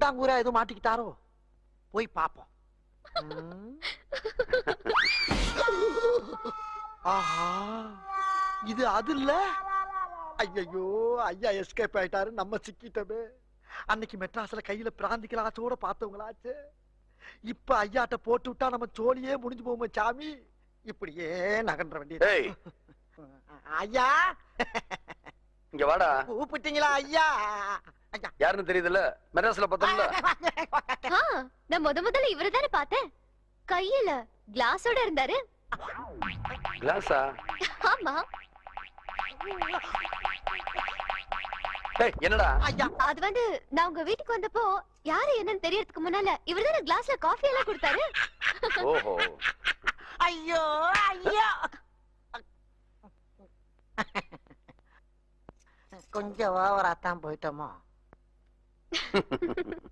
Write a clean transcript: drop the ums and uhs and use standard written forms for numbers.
திருடாங்கூரா எதுவும் மாட்டிக்கிட்டாரோ? போய் பாப்போம். ஆஹா, இது அது இல்ல. ஐயோ, ஐயா எஸ்கேப் ஆயிட்டாரு, நம்ம சிக்கிட்டமே. அன்னைக்கு மெட்ராஸ்ல கையில பிராந்தி கிளாஸோட பார்த்தவங்களாச்சு. இப்ப ஐயாட்ட போட்டு விட்டா நம்ம சோழியே முடிஞ்சு போவோம் சாமி. இப்படியே நகன்ற வேண்டியது. ஐயா, இங்க வாடா. கூப்பிட்டீங்களா ஐயா? யாருன்னு தெரியுதுல்ல, மெட்ராஸ்ல பார்த்தோம்ல. நான் முதல்ல இவரதானே பார்த்தேன். கையில கிளாஸோட இருந்தாரு. கிளாஸா? ஆமா. என்னடா? அது வந்து நான் உங்க வீட்டுக்கு வந்தப்போ யாரு என்னன்னு தெரியறதுக்கு முன்னால இவர்தானே கிளாஸ்ல காஃபி எல்லாம் கொடுத்தாரு. ஓஹோ. ஐயோ ஐயோ, கொஞ்சம் ஓவரா தான் போயிட்டோமோ.